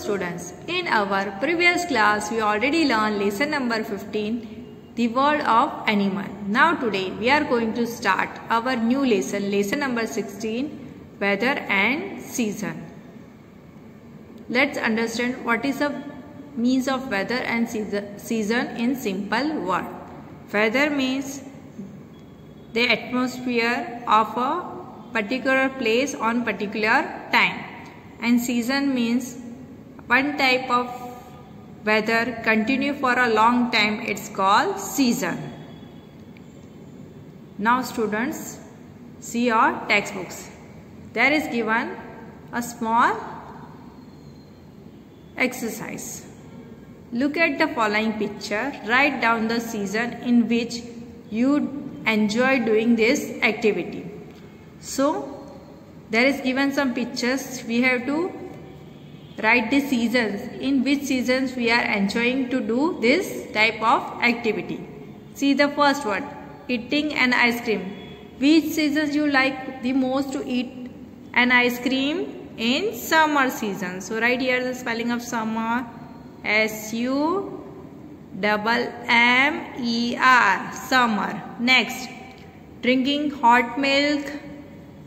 students, in our previous class we already learned lesson number 15, the world of animal. Now today we are going to start our new lesson, lesson number 16, weather and season. Let's understand what is the means of weather and season in simple word. Weather means the atmosphere of a particular place on particular time, and season means one type of weather continue for a long time. It's called season. Now students, see your textbooks. There is given a small exercise. Look at the following picture. Write down the season in which you enjoy doing this activity. So there is given some pictures. We have to write the seasons, in which seasons we are enjoying to do this type of activity. See the first one, eating an ice cream. Which seasons you like the most to eat an ice cream? In summer season. So write here the spelling of summer, S-U-M-M-E-R, summer. Next, drinking hot milk.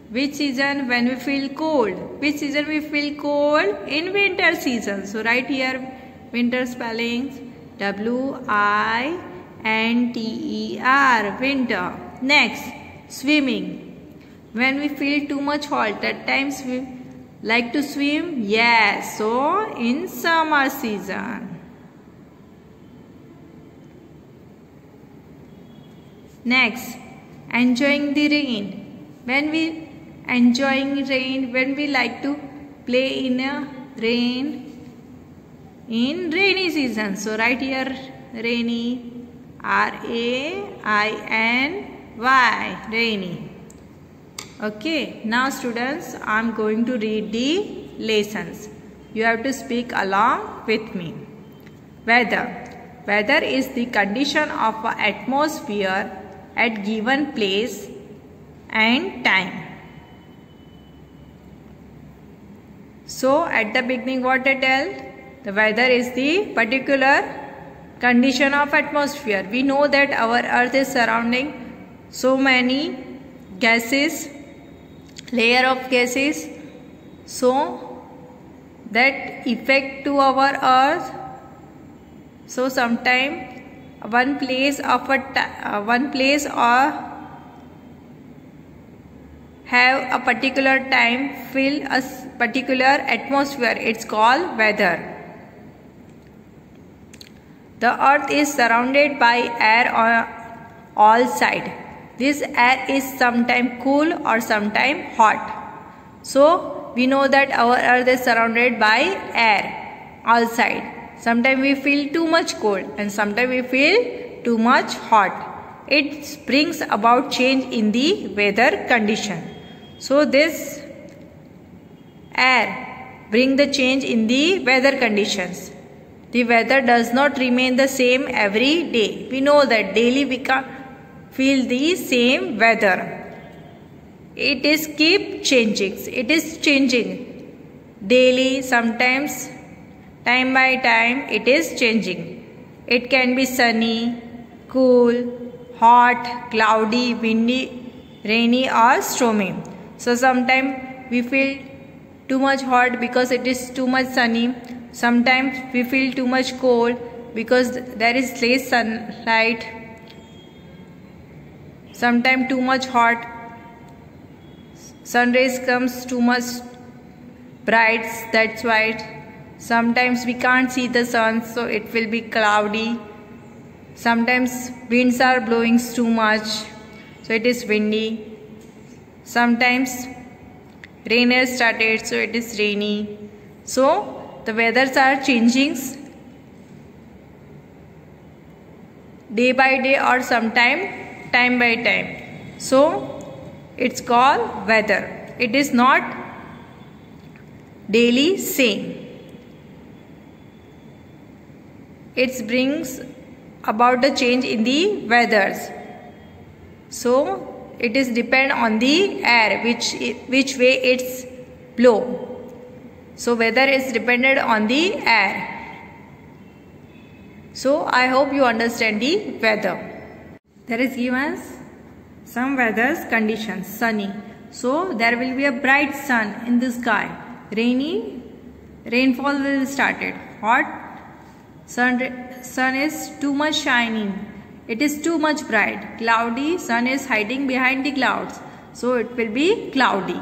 Which season? When we feel cold. Which season we feel cold? In winter season. So write here winter spellings, W-I-N-T-E-R, winter. Next, swimming. When we feel too much hot, at times we like to swim. Yes, so in summer season. Next, enjoying the rain. When we enjoying rain, when we like to play in a rain, in rainy season. So write here rainy, R-A-I-N-Y, rainy. Okay, now students, I am going to read the lessons. You have to speak along with me. Weather. Weather is the condition of an atmosphere at given place and time. So at the beginning what I tell? The weather is the particular condition of atmosphere. We know that our earth is surrounding so many gases, layer of gases, so that effect to our earth. So sometime one place or have a particular time fill a particular atmosphere. It's called weather. The earth is surrounded by air on all sides. This air is sometimes cool or sometimes hot. So we know that our earth is surrounded by air all sides. Sometimes we feel too much cold and sometimes we feel too much hot. It brings about change in the weather condition. So this air brings the change in the weather conditions. The weather does not remain the same every day. We know that daily we can't feel the same weather. It is keep changing. It is changing daily, sometimes time by time it is changing. It can be sunny, cool, hot, cloudy, windy, rainy or stormy. So sometimes we feel too much hot because it is too much sunny. Sometimes we feel too much cold because there is less sunlight. Sometimes too much hot. Sun rays comes too much bright. That's why sometimes we can't see the sun, so it will be cloudy. Sometimes winds are blowing too much, so it is windy. Sometimes rain has started, so it is rainy. So the weathers are changing day by day or sometime time by time. So it's called weather. It is not daily same. It brings about the change in the weathers. So it is depend on the air which way it's blow. So weather is dependent on the air. So I hope you understand the weather. There is given some weather conditions. Sunny. So there will be a bright sun in the sky. Rainy. Rainfall will started. Hot. Sun is too much shining. It is too much bright. Cloudy. Sun is hiding behind the clouds. So it will be cloudy.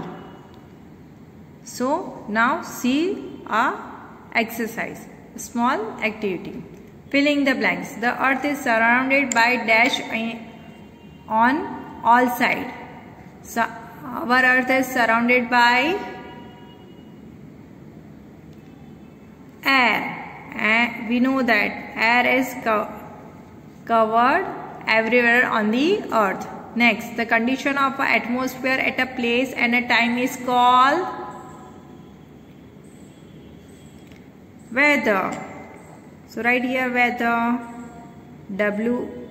So now see a exercise. Small activity. Filling the blanks. The earth is surrounded by dash on all sides. So our earth is surrounded by air. We know that air is covered everywhere on the earth. Next, the condition of an atmosphere at a place and a time is called weather. So write here weather. W-E-A-T-H-E-R,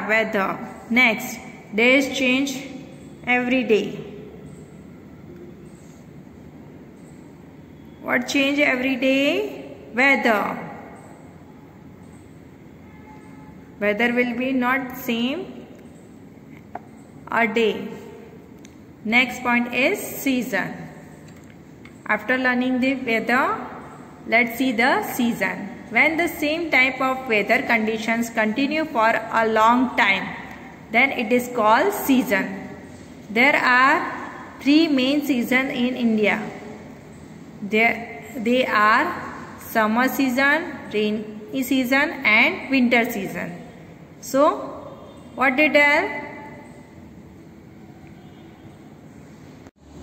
weather. Next, days change every day. What change every day? Weather. Weather will be not same a day. Next point is season. After learning the weather, let's see the season. When the same type of weather conditions continue for a long time, then it is called season. There are 3 main seasons in India. They are summer season, rainy season and winter season. So, what they tell?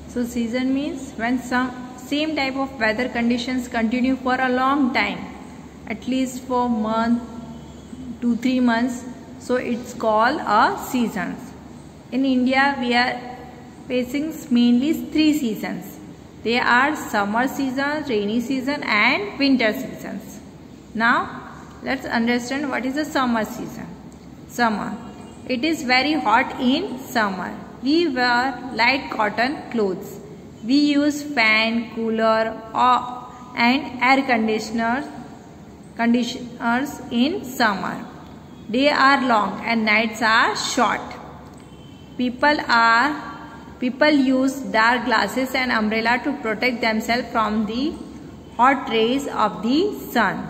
So, season means when same type of weather conditions continue for a long time, at least for month, 2-3 months. So, it's called a seasons. In India, we are facing mainly 3 seasons. They are summer season, rainy season and winter seasons. Now, let's understand what is the summer season. Summer. It is very hot in summer. We wear light cotton clothes. We use fan, cooler and air conditioners in summer. Days are long and nights are short. People use dark glasses and umbrella to protect themselves from the hot rays of the sun.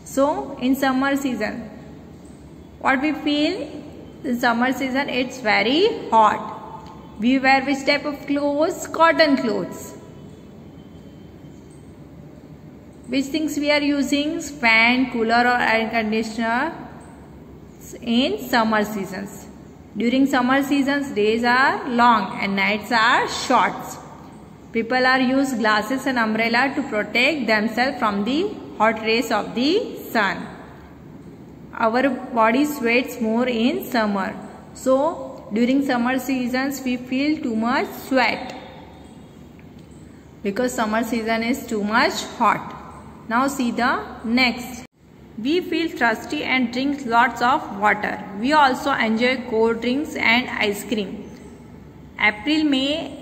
So, in summer season, what we feel? In summer season, it's very hot. We wear which type of clothes? Cotton clothes. Which things we are using? Fan, cooler or air conditioner in summer seasons. During summer seasons, days are long and nights are short. People are use glasses and umbrella to protect themselves from the hot rays of the sun. Our body sweats more in summer. So, during summer seasons, we feel too much sweat because summer season is too much hot. Now see the next. We feel thirsty and drink lots of water. We also enjoy cold drinks and ice cream. April, May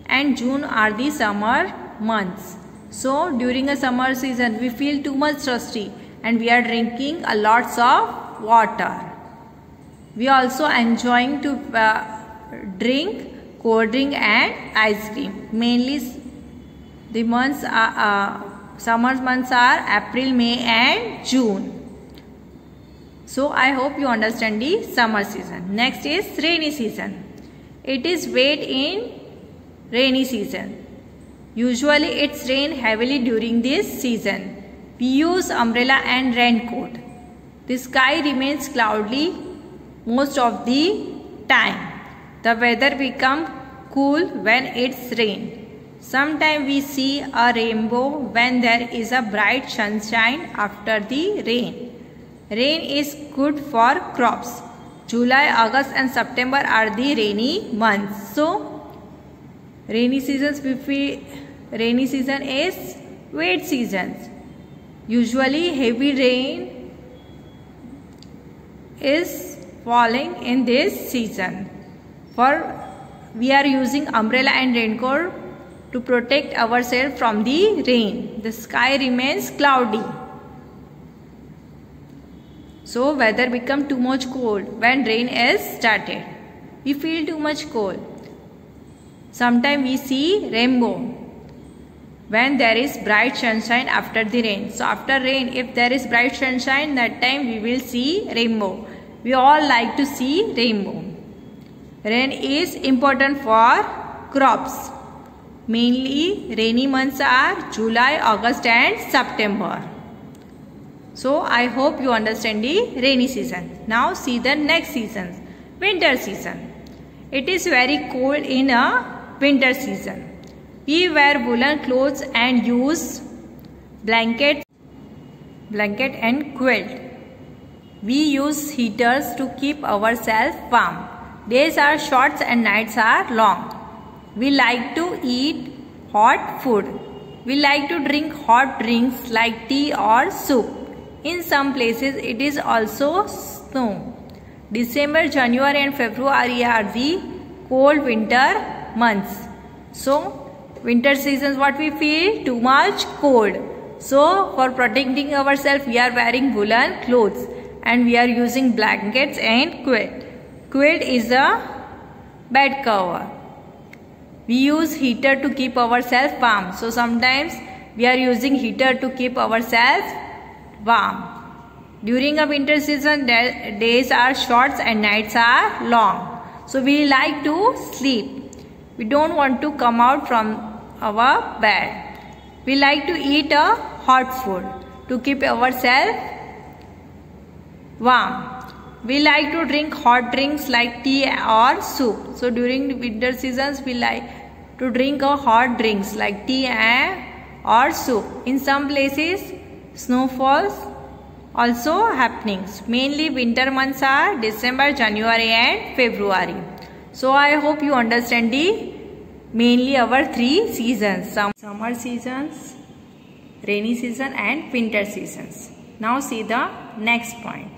and June are the summer months. So during a summer season, we feel too much thirsty and we are drinking a lots of water. We also enjoying to drink cold drink and ice cream. Mainly the months are summer months are April, May and June. So I hope you understand the summer season. Next is rainy season. It is wet in rainy season. Usually it's rain heavily during this season. We use umbrella and raincoat. The sky remains cloudy most of the time. The weather becomes cool when it's rain. Sometimes we see a rainbow when there is a bright sunshine after the rain. Rain is good for crops. July, August and September are the rainy months. So, rainy season is wet seasons. Usually heavy rain is falling in this season. For we are using umbrella and raincoat to protect ourselves from the rain. The sky remains cloudy. So weather become too much cold when rain is started. We feel too much cold. Sometimes we see rainbow when there is bright sunshine after the rain. So after rain, if there is bright sunshine, that time we will see rainbow. We all like to see rainbow. Rain is important for crops. Mainly rainy months are July, August and September. So I hope you understand the rainy season. Now see the next season, winter season. It is very cold in a winter season. We wear woolen clothes and use blanket and quilt. We use heaters to keep ourselves warm. Days are short and nights are long. We like to eat hot food. We like to drink hot drinks like tea or soup. In some places it is also snow. December, January and February are the cold winter months. So winter seasons what we feel? Too much cold. So for protecting ourselves we are wearing woolen clothes and we are using blankets and quilt. Quilt is a bed cover. We use heater to keep ourselves warm. So sometimes we are using heater to keep ourselves warm. During a winter season, days are short and nights are long. So we like to sleep. We don't want to come out from our bed. We like to eat a hot food to keep ourselves warm. We like to drink hot drinks like tea or soup. So during the winter seasons, we like to drink a hot drinks like tea or soup. In some places, snowfalls also happenings. Mainly winter months are December, January and February. So I hope you understand mainly our three seasons. Summer seasons, rainy season and winter seasons. Now see the next point.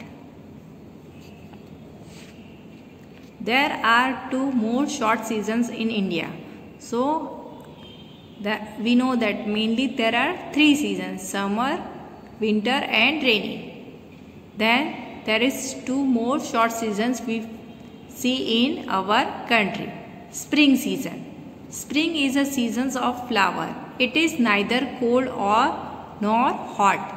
There are two more short seasons in India. So we know that mainly there are three seasons: summer, winter and rainy. Then there is two more short seasons we see in our country. Spring season. Spring is a season of flower. It is neither cold nor hot.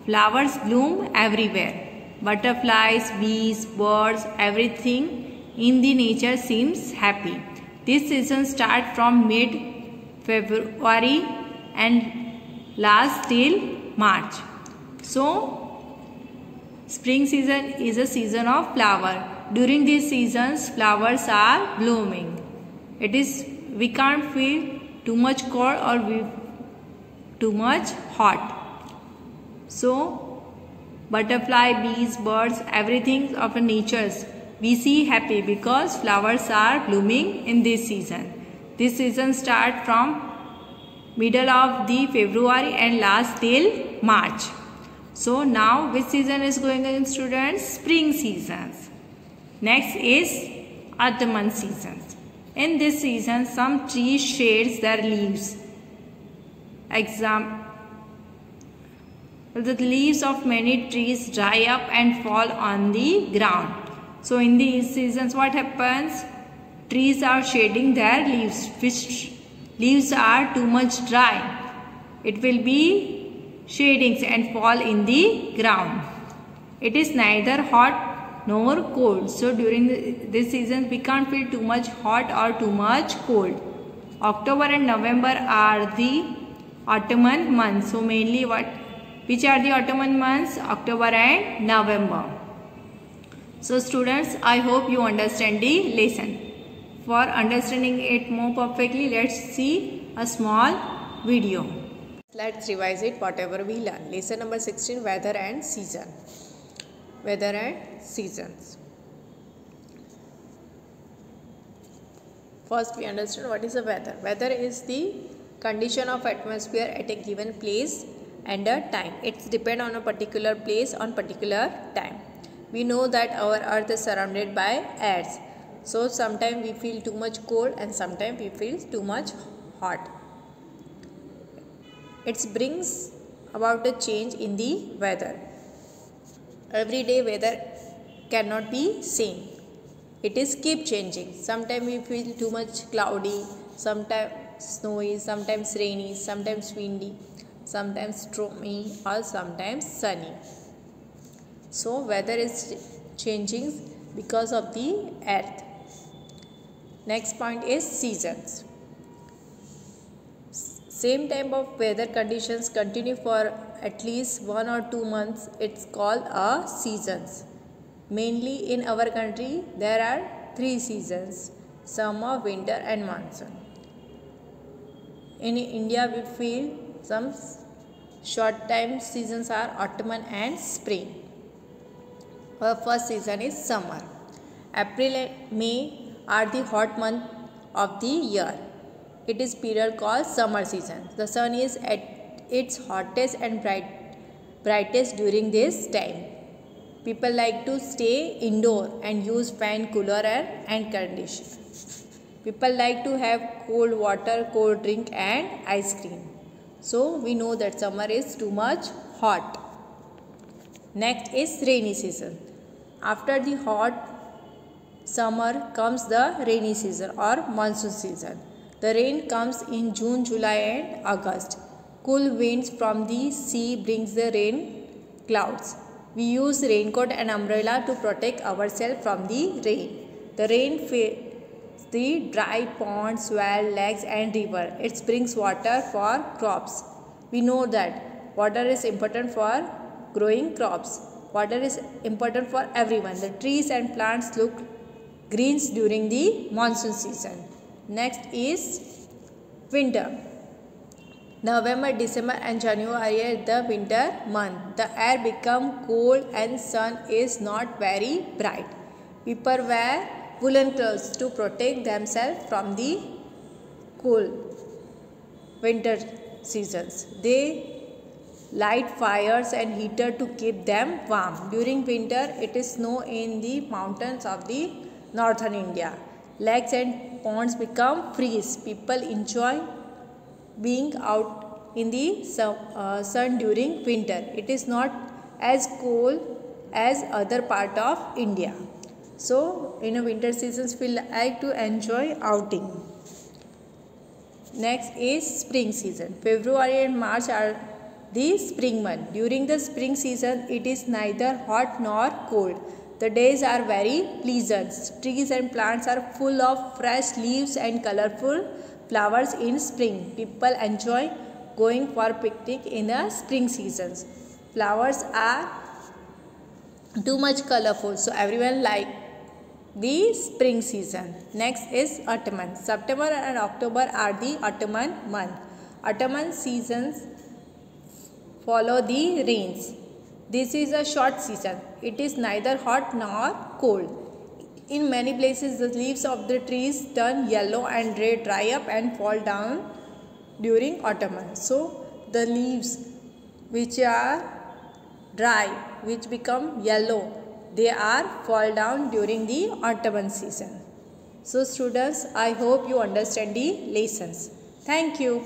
Flowers bloom everywhere. Butterflies, bees, birds, everything in the nature seems happy. This season starts from mid-February and lasts till March. So, spring season is a season of flower. During these seasons, flowers are blooming. We can't feel too much cold or too much hot. So, butterfly, bees, birds, everything of nature we see happy because flowers are blooming in this season. This season starts from middle of the February and lasts till March. So now which season is going on, students? Spring seasons. Next is autumn seasons. In this season some trees shades their leaves. The leaves of many trees dry up and fall on the ground. So in these seasons what happens? Trees are shading their leaves. Which leaves are too much dry, it will be shadings and fall in the ground. It is neither hot nor cold. So during this season we can't feel too much hot or too much cold. October and November are the autumn months. So mainly which are the autumn months? October and November. So students, I hope you understand the lesson. For understanding it more perfectly, let's see a small video. Let's revise it whatever we learned. Lesson number 16, weather and season. Weather and seasons. First we understand what is the weather. Weather is the condition of atmosphere at a given place and a time. It's depend on a particular place on particular time. We know that our earth is surrounded by airs. So sometimes we feel too much cold and sometimes we feel too much hot. It brings about a change in the weather. Everyday weather cannot be same. It is keep changing. Sometimes we feel too much cloudy, sometimes snowy, sometimes rainy, sometimes windy, sometimes stormy or sometimes sunny. So weather is changing because of the earth. Next point is seasons. Same type of weather conditions continue for at least 1 or 2 months. It's called a seasons. Mainly in our country there are 3 seasons: summer, winter and monsoon. In India we feel some short time seasons are autumn and spring. Our first season is summer. April and May are the hot month of the year. It is period called summer season. The sun is at its hottest and brightest during this time. People like to stay indoor and use fan, cooler and conditioner. People like to have cold water, cold drink and ice cream. So we know that summer is too much hot. Next is rainy season. After the hot summer comes the rainy season or monsoon season. The rain comes in June, July and August. Cool winds from the sea brings the rain clouds. We use raincoat and umbrella to protect ourselves from the rain. The rain fills the dry ponds, wells, lakes and river. It brings water for crops. We know that water is important for growing crops. Water is important for everyone. The trees and plants look green during the monsoon season. Next is winter. November, December and January are the winter month. The air becomes cold and sun is not very bright. People wear woolen clothes to protect themselves from the cold winter seasons. They light fires and heater to keep them warm. During winter, it is snow in the mountains of the northern India. Lakes and ponds become freeze. People enjoy being out in the sun during winter. It is not as cold as other part of India. So in a winter seasons we like to enjoy outing. Next is spring season. February and March are the spring month. During the spring season it is neither hot nor cold. The days are very pleasant. Trees and plants are full of fresh leaves and colorful flowers in spring. People enjoy going for picnic in the spring seasons. Flowers are too much colorful, so everyone like the spring season. Next is autumn. September and October are the autumn month. Autumn seasons follow the rains. This is a short season. It is neither hot nor cold. In many places the leaves of the trees turn yellow and red, dry up and fall down during autumn. So the leaves which are dry, which become yellow, they are fall down during the autumn season. So students, I hope you understand the lessons. Thank you.